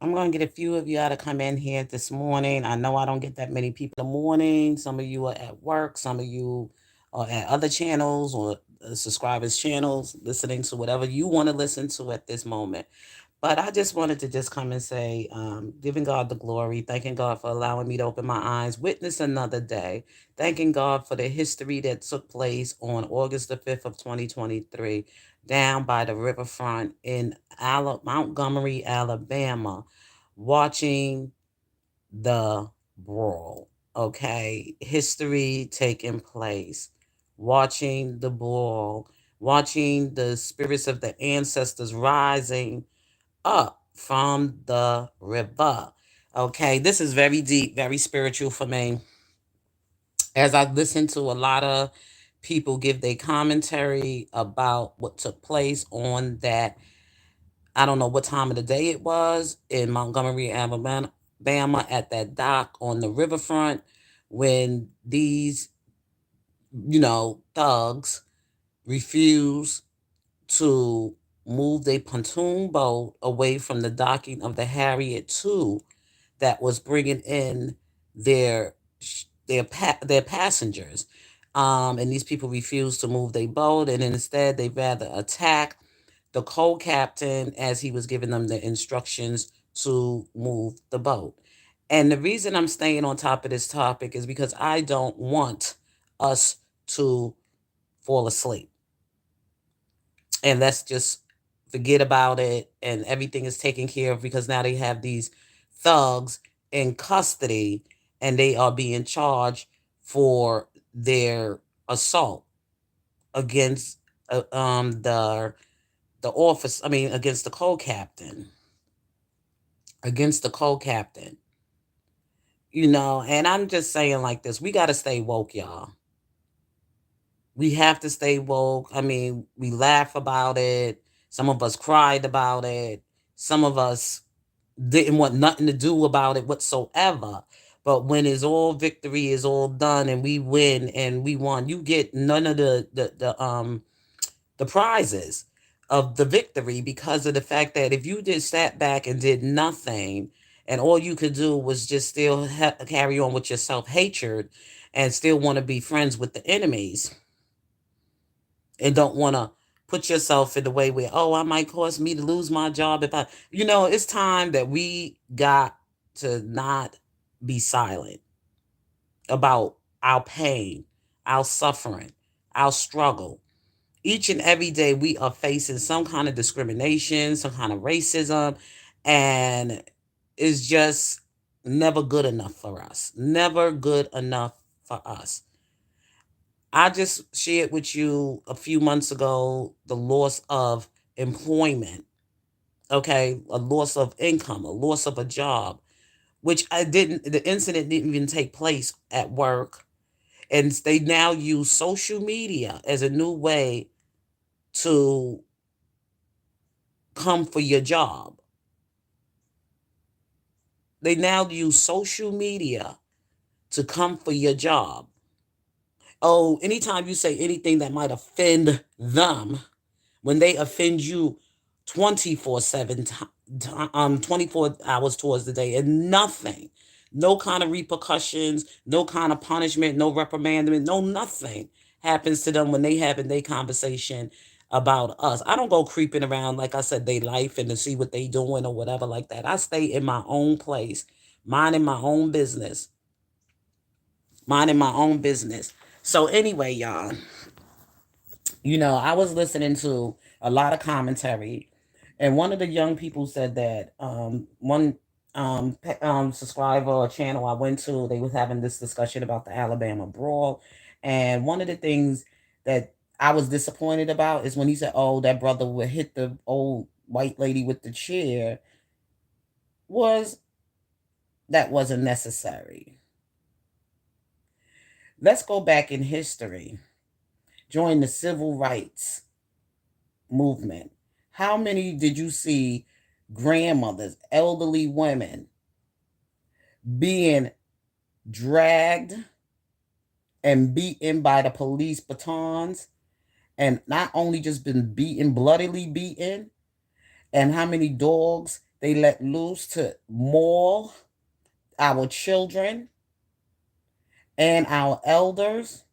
I'm going to get a few of y'all to come in here this morning. I know I don't get that many people in the morning. Some of you are at work. Some of you are at other channels or subscribers' channels, listening to whatever you want to listen to at this moment. But I just wanted to just come and say, giving God the glory, thanking God for allowing me to open my eyes, witness another day, thanking God for the history that took place on August the 5th of 2023, down by the riverfront in Montgomery, Alabama, watching the brawl. Okay, history taking place, watching the brawl, watching the spirits of the ancestors rising up from the river. Okay, this is very deep, very spiritual for me. As I listen to a lot of people give their commentary about what took place on that, I don't know what time of the day it was in Montgomery, Alabama, at that dock on the riverfront when these, thugs refuse to move their pontoon boat away from the docking of the Harriet 2 that was bringing in their their passengers. And these people refused to move their boat, and instead they rather attack the co-captain as he was giving them the instructions to move the boat. And the reason I'm staying on top of this topic is because I don't want us to fall asleep and let's just forget about it and everything is taken care of because now they have these thugs in custody and they are being charged for their assault against the office, I mean against the co-captain, against the co-captain. And I'm just saying like this, we got to stay woke, y'all. We have to stay woke. I mean, we laugh about it. Some of us cried about it. Some of us didn't want nothing to do about it whatsoever. But when it's all victory is all done and we win and we won, you get none of the prizes of the victory because of the fact that if you just sat back and did nothing and all you could do was just still carry on with your self-hatred and still want to be friends with the enemies and don't want to put yourself in the way where, oh, I might cause me to lose my job if it's time that we got to not be silent about our pain, our suffering, our struggle. Each and every day we are facing some kind of discrimination, some kind of racism, and it's just never good enough for us. Never good enough for us. I just shared with you a few months ago the loss of employment, okay, a loss of income, a loss of a job, which the incident didn't even take place at work. And they now use social media as a new way to come for your job. They now use social media to come for your job. Oh, anytime you say anything that might offend them, when they offend you 24/7, 24 hours towards the day, and nothing, no kind of repercussions, no kind of punishment, no reprimandment, no nothing happens to them when they having their conversation about us. I don't go creeping around, like I said, they life and to see what they doing or whatever like that. I stay in my own place, minding my own business, minding my own business. So anyway, y'all, I was listening to a lot of commentary, and one of the young people said that one subscriber or channel I went to, they was having this discussion about the Alabama brawl, and one of the things that I was disappointed about is when he said, "Oh, that brother would hit the old white lady with the chair," was that wasn't necessary. Let's go back in history during the civil rights movement. How many did you see grandmothers, elderly women being dragged and beaten by the police batons? And not only just been beaten, bloodily beaten, and how many dogs They let loose to maul our children and our elders.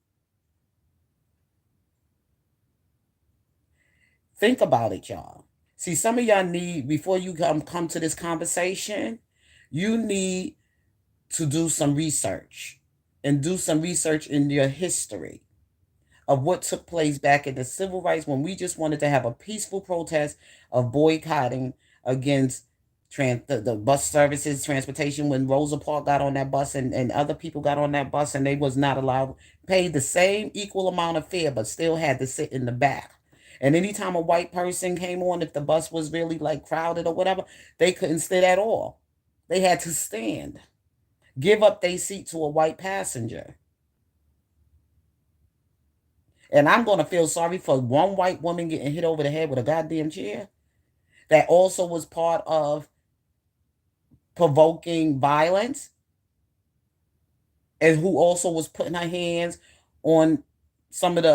Think about it, y'all. See, some of y'all need, before you come to this conversation, you need to do some research and do some research in your history of what took place back in the civil rights when we just wanted to have a peaceful protest of boycotting against the bus services, transportation. When Rosa Parks got on that bus and other people got on that bus and they was not allowed, paid the same equal amount of fare, but still had to sit in the back. And anytime a white person came on, if the bus was really like crowded or whatever, they couldn't sit at all. They had to stand, give up their seat to a white passenger. And I'm going to feel sorry for one white woman getting hit over the head with a goddamn chair that also was part of provoking violence and who also was putting her hands on some of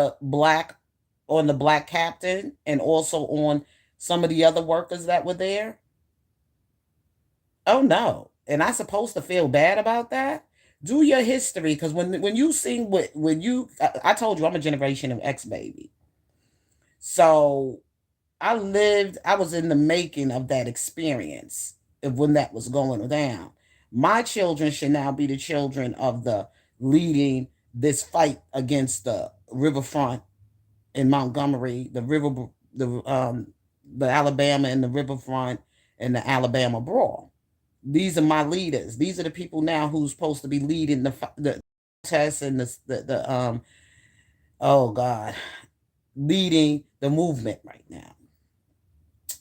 on the black captain and also on some of the other workers that were there. Oh no. And I supposed to feel bad about that? Do your history, because when you sing with when you I told you I'm a generation of X baby. So I was in the making of that experience of when that was going down. My children should now be the children of the leading this fight against the riverfront in Montgomery, the Alabama and the riverfront and the Alabama brawl. These are my leaders. These are the people now who's supposed to be leading the tests and the oh God, leading the movement right now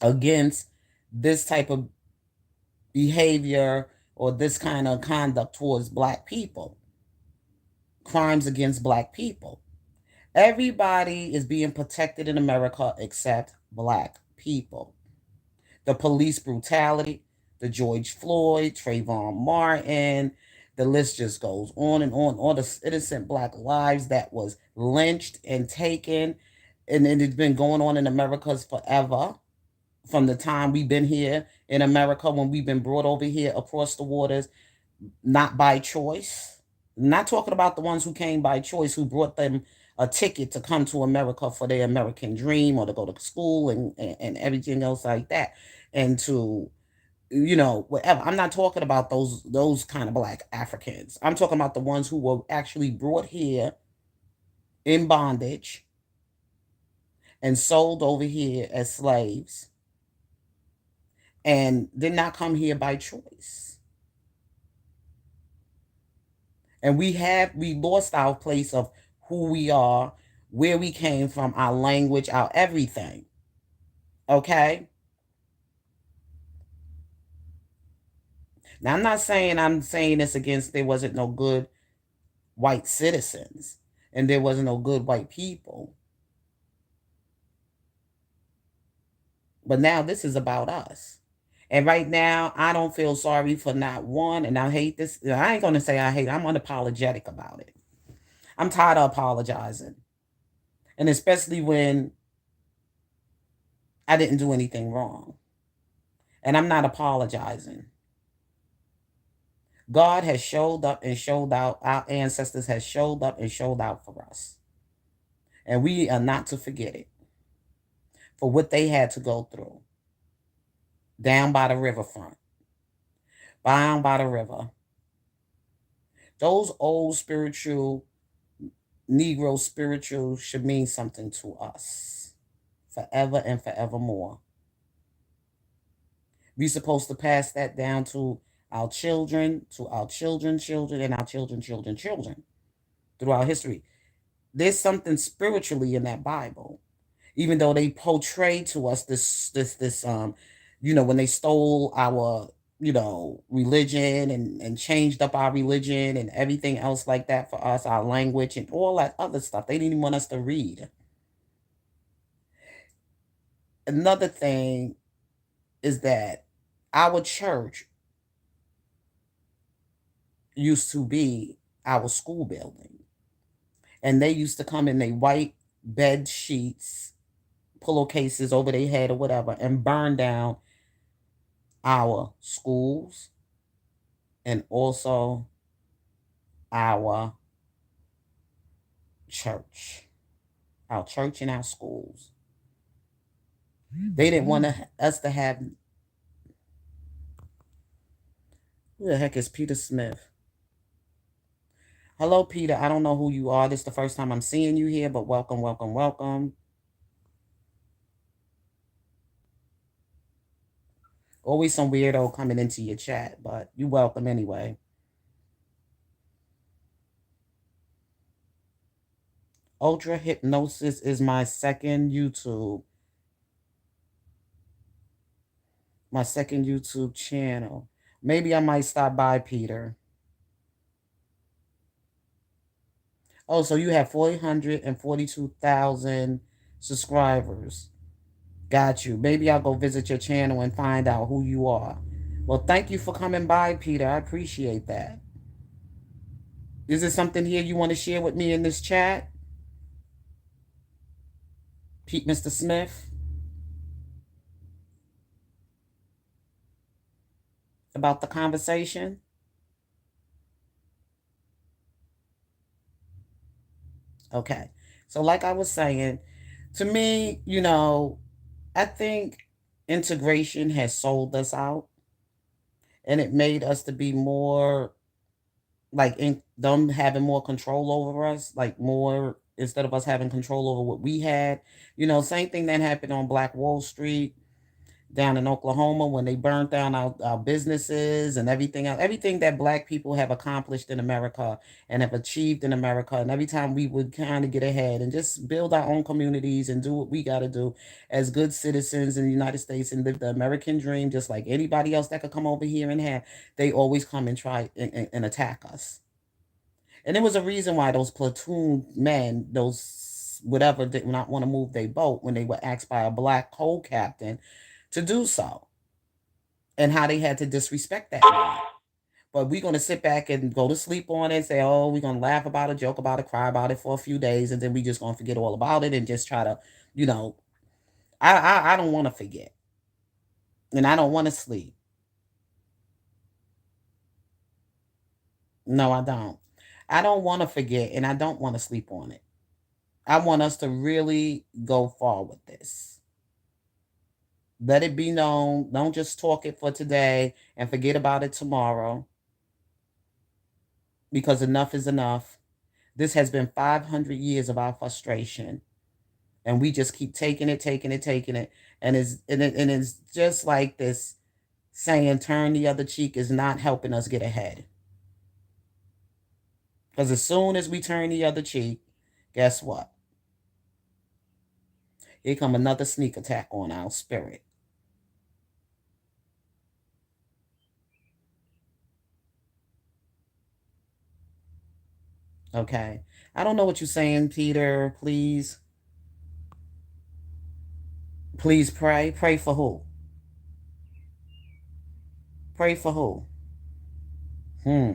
against this type of behavior or this kind of conduct towards black people, crimes against black people. Everybody is being protected in America except black people. The police brutality, the George Floyd, Trayvon Martin, the list just goes on and on. All the innocent black lives that was lynched and taken, and it's been going on in America's forever. From the time we've been here in America, when we've been brought over here across the waters, not by choice. I'm not talking about the ones who came by choice, who brought them a ticket to come to America for their American dream or to go to school and everything else like that. And to, whatever. I'm not talking about those kind of black Africans. I'm talking about the ones who were actually brought here in bondage and sold over here as slaves and did not come here by choice. And we lost our place of who we are, where we came from, our language, our everything. Okay? Now I'm saying this against there wasn't no good white citizens and there wasn't no good white people. But now this is about us. And right now, I don't feel sorry for not one. And I hate this. I ain't going to say I hate it. I'm unapologetic about it. I'm tired of apologizing. And especially when I didn't do anything wrong. And I'm not apologizing. God has showed up and showed out. Our ancestors has showed up and showed out for us. And we are not to forget it for what they had to go through down by the riverfront, down by the river. Those old spiritual, Negro spirituals should mean something to us forever and forevermore. We're supposed to pass that down to our children, to our children's children, and our children through our history. There's something spiritually in that Bible, even though they portray to us this when they stole our religion and changed up our religion and everything else like that for us, our language and all that other stuff. They didn't even want us to read. Another thing is that our church used to be our school building. And they used to come in their white bed sheets, pillowcases over their head or whatever, and burn down our schools and also our church. Our church and our schools. They didn't want us to have. Who the heck is Peter Smith? Hello, Peter. I don't know who you are. This is the first time I'm seeing you here, but welcome, welcome, welcome. Always some weirdo coming into your chat, but you welcome anyway. Ultra Hypnosis is my second YouTube. My second YouTube channel. Maybe I might stop by, Peter. Oh, so you have 442,000 subscribers. Got you. Maybe I'll go visit your channel and find out who you are. Well, thank you for coming by, Peter. I appreciate that. Is there something here you want to share with me in this chat? Pete, Mr. Smith? About the conversation? Okay. So, like I was saying, to me, I think integration has sold us out and it made us to be more like in them having more control over us, like more instead of us having control over what we had. Same thing that happened on Black Wall Street down in Oklahoma when they burned down our businesses and everything else, everything that black people have accomplished in America and have achieved in America. And every time we would kind of get ahead and just build our own communities and do what we got to do as good citizens in the United States and live the American dream, just like anybody else that could come over here and have, they always come and try and attack us. And there was a reason why those platoon men, those whatever, did not want to move their boat when they were asked by a black co-captain to do so, and how they had to disrespect that man. But we're going to sit back and go to sleep on it and say, oh, we're going to laugh about it, joke about it, cry about it for a few days, and then we just going to forget all about it and just try to, you know, I don't want to forget, and I don't want to sleep. No, I don't. I don't want to forget, and I don't want to sleep on it. I want us to really go far with this. Let it be known. Don't just talk it for today and forget about it tomorrow, because enough is enough. This has been 500 years of our frustration, and we just keep taking it, taking it, taking it, and it's just like this saying, "Turn the other cheek," is not helping us get ahead. Because as soon as we turn the other cheek, guess what? Here come another sneak attack on our spirit. Okay, I don't know what you're saying, Peter. Please pray. Pray for who? Pray for who? Hmm.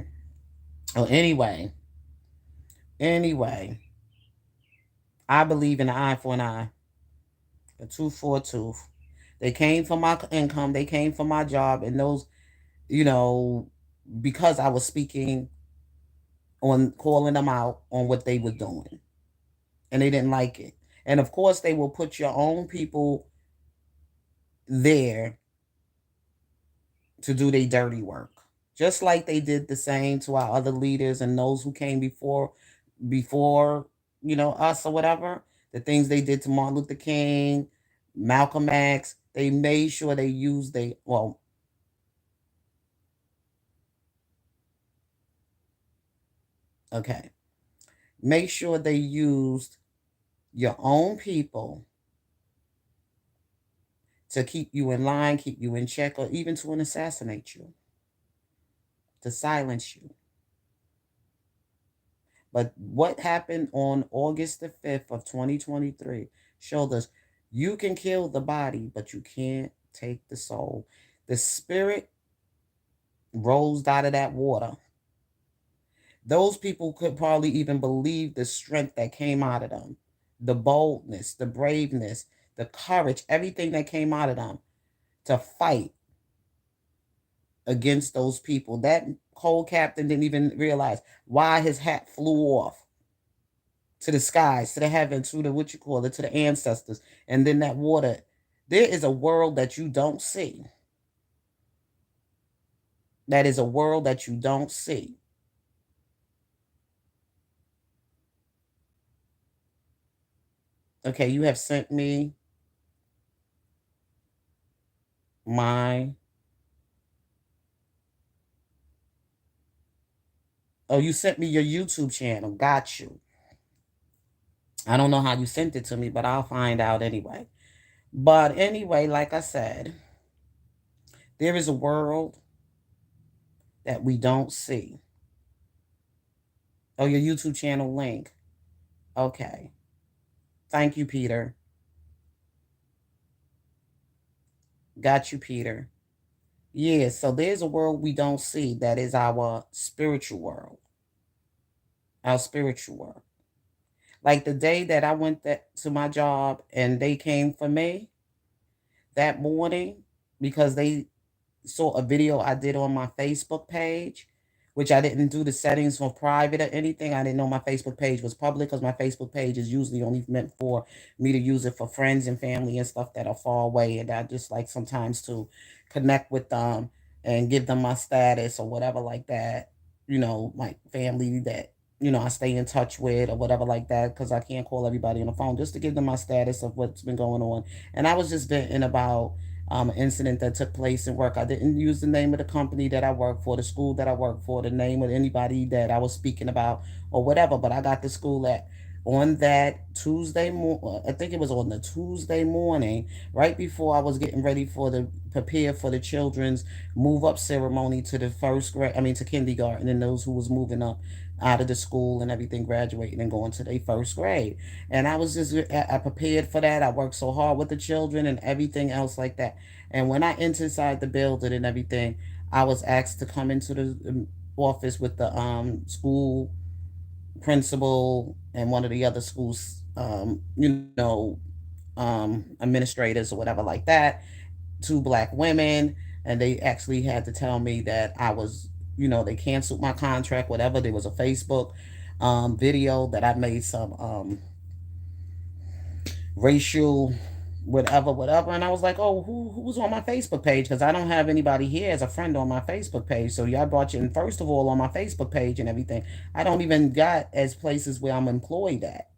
Oh, anyway, I believe in an eye for an eye, a tooth for a tooth. They came for my income. They came for my job, and those, you know, because I was speaking on calling them out on what they were doing, and they didn't like it. And of course, they will put your own people there to do their dirty work, just like they did the same to our other leaders and those who came before us or whatever. The things they did to Martin Luther King, Malcolm X, they made sure they used they well. Okay, make sure they used your own people to keep you in line, keep you in check, or even to assassinate you, to silence you. But what happened on August the 5th of 2023 showed us you can kill the body, but you can't take the soul. The spirit rose out of that water. Those people could probably even believe the strength that came out of them, the boldness, the braveness, the courage, everything that came out of them to fight against those people. That whole captain didn't even realize why his hat flew off to the skies, to the heavens, to the what you call it, to the ancestors, and then that water. There is a world that you don't see. That is a world that you don't see. Okay, you have sent me my. Oh, you sent me your YouTube channel. Got you. I don't know how you sent it to me, but I'll find out anyway. But anyway, like I said, there is a world that we don't see. Oh, your YouTube channel link. Okay. Thank you, Peter. Got you, Peter. Yeah, so there's a world we don't see that is our spiritual world. Our spiritual world. Like the day that I went to my job and they came for me that morning because they saw a video I did on my Facebook page, which I didn't do the settings for private or anything. I didn't know my Facebook page was public because my Facebook page is usually only meant for me to use it for friends and family and stuff that are far away. And I just like sometimes to connect with them and give them my status or whatever like that, like family that, I stay in touch with or whatever like that because I can't call everybody on the phone just to give them my status of what's been going on. And I was just venting about an incident that took place in work. I didn't use the name of the company that I work for, the school that I work for, the name of anybody that I was speaking about or whatever. But I got the school at on that Tuesday morning. I think it was on the Tuesday morning, right before I was getting ready for the prepare for the children's move up ceremony to the first grade. I mean to kindergarten, and those who was moving up out of the school and everything, graduating and going to their first grade. And I was just I prepared for that. I worked so hard with the children and everything else like that. And when I entered inside the building and everything, I was asked to come into the office with the school principal and one of the other schools, administrators or whatever like that, two black women, and they actually had to tell me that I was, they canceled my contract, whatever. There was a Facebook video that I made some racial whatever, whatever. And I was like, oh, who's on my Facebook page? Because I don't have anybody here as a friend on my Facebook page. So y'all brought you in, first of all, on my Facebook page and everything. I don't even got as places where I'm employed at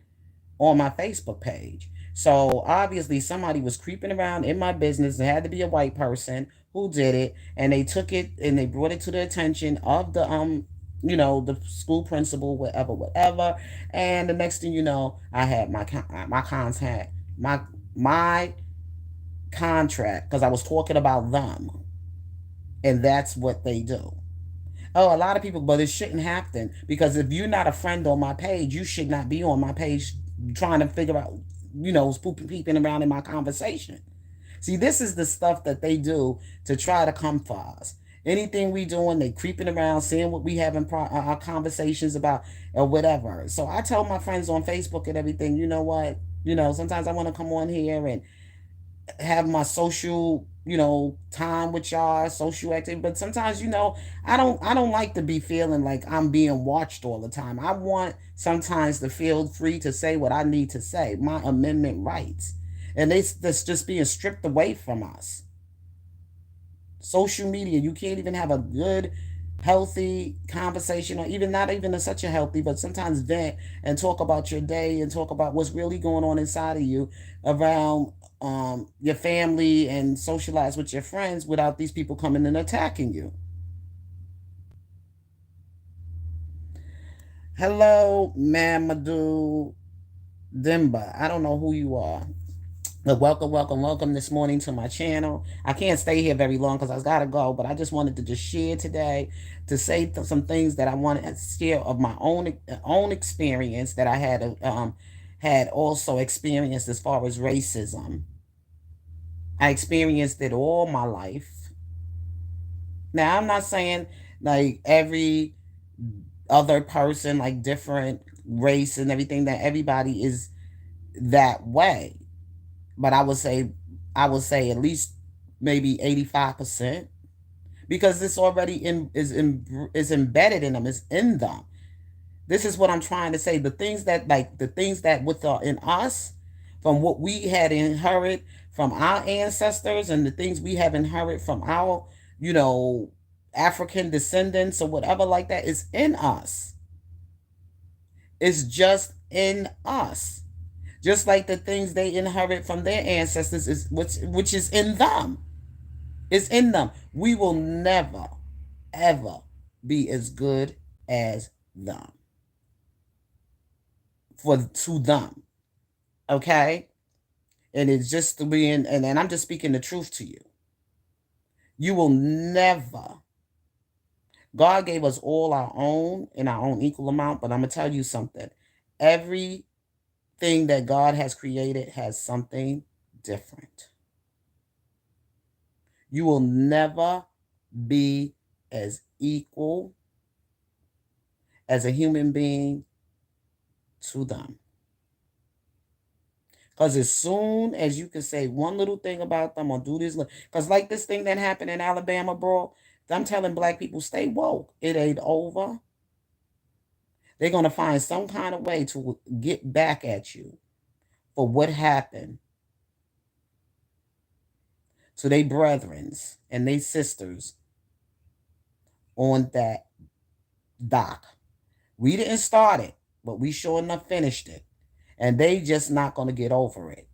on my Facebook page. So obviously somebody was creeping around in my business. It had to be a white person who did it, and they took it and they brought it to the attention of the the school principal, whatever, whatever. And the next thing you know, I had my contact, my contract, because I was talking about them, and that's what they do. Oh, a lot of people, but it shouldn't happen because if you're not a friend on my page, you should not be on my page trying to figure out, peeping around in my conversation. See, this is the stuff that they do to try to come for us. Anything we doing, they creeping around, seeing what we having our conversations about or whatever. So I tell my friends on Facebook and everything, you know what? Sometimes I want to come on here and have my social, time with y'all, social activity. But sometimes, I don't like to be feeling like I'm being watched all the time. I want sometimes to feel free to say what I need to say, my amendment rights. And that's just being stripped away from us. Social media, you can't even have a good healthy conversation, or even not even such a healthy, but sometimes vent and talk about your day and talk about what's really going on inside of you around your family and socialize with your friends without these people coming and attacking you. Hello, Mamadou Dimba. I don't know who you are. But welcome, welcome, welcome this morning to my channel. I can't stay here very long because I gotta go, but I just wanted to just share today to say some things that I wanted to share of my own experience that I had also experienced as far as racism. I experienced it all my life. Now I'm not saying like every other person, like different race and everything, that everybody is that way. But I would say at least maybe 85%. because this already is embedded in them, is in them. This is what I'm trying to say. The things that with in us, from what we had inherited from our ancestors, and the things we have inherited from our, you know, African descendants or whatever like that, is in us. It's just in us. Just like the things they inherit from their ancestors is which is in them. It's in them. We will never, ever be as good as them. For to them. Okay? And it's just being and I'm just speaking the truth to you. You will never. God gave us all our own in our own equal amount, but I'm gonna tell you something. Everything that God has created has something different. You will never be as equal as a human being to them. Because as soon as you can say one little thing about them or do this, because like this thing that happened in Alabama, bro, I'm telling black people, stay woke. It ain't over. They're going to find some kind of way to get back at you for what happened to their brethrens and their sisters on that dock. We didn't start it, but we sure enough finished it. And they just not going to get over it.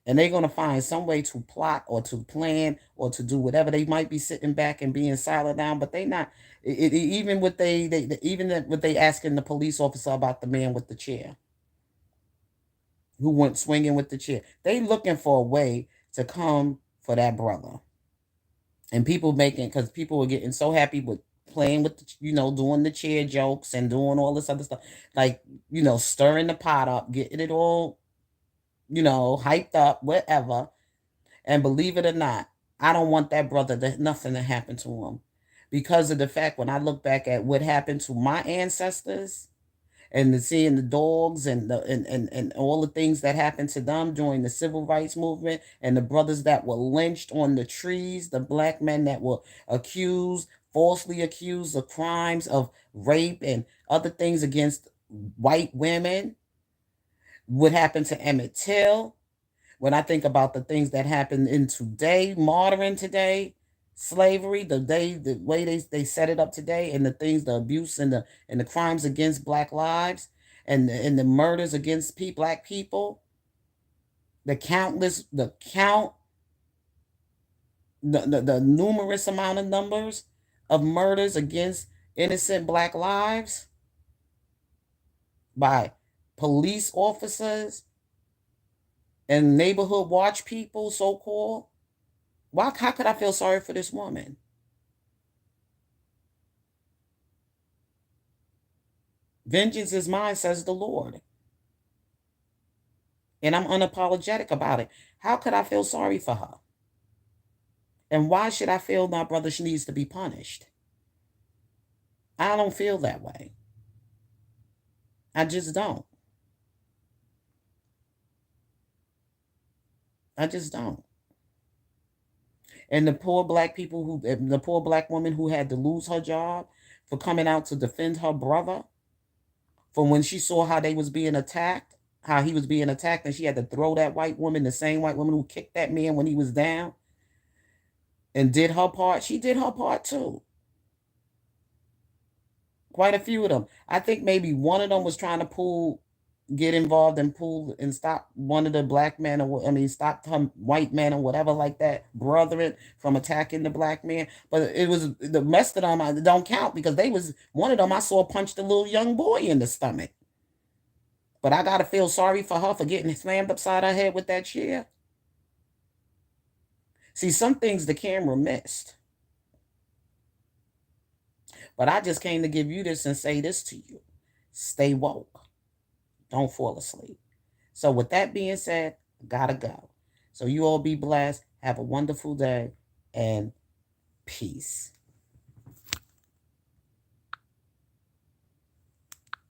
And they're going to find some way to plot or to plan or to do whatever. They might be sitting back and being silent down, but they not. Even what what they asking the police officer about the man with the chair who went swinging with the chair. They looking for a way to come for that brother. And people making, because people were getting so happy with playing with, doing the chair jokes and doing all this other stuff, like, stirring the pot up, getting it all, hyped up, whatever. And believe it or not, I don't want that brother nothing to happen to him, because of the fact when I look back at what happened to my ancestors and seeing the dogs and and all the things that happened to them during the civil rights movement, and the brothers that were lynched on the trees, the black men that were falsely accused of crimes of rape and other things against white women, what happened to Emmett Till. When I think about the things that happen in today, modern today, slavery, the way they set it up today, and the things, the abuse and the crimes against black lives, and the murders against black people, the count, the numerous amount of numbers of murders against innocent black lives by police officers and neighborhood watch people, so called. How could I feel sorry for this woman? Vengeance is mine, says the Lord. And I'm unapologetic about it. How could I feel sorry for her? And why should I feel my brother needs to be punished? I don't feel that way. I just don't. I just don't. And the poor black the poor black woman who had to lose her job for coming out to defend her brother, from when she saw how they was being attacked, how he was being attacked, and she had to throw that white woman, the same white woman who kicked that man when he was down, and did her part. She did her part too. Quite a few of them. I think maybe one of them was trying to get involved and pull and stop one of the black men, or stop some white man or whatever like that, brethren, from attacking the black man. But it was the rest of them. I don't count, because they was one of them I saw punched a little young boy in the stomach. But I gotta feel sorry for her for getting slammed upside her head with that chair. See, some things the camera missed. But I just came to give you this and say this to you. Stay woke. Don't fall asleep. So with that being said, gotta go. So you all be blessed. Have a wonderful day, and peace.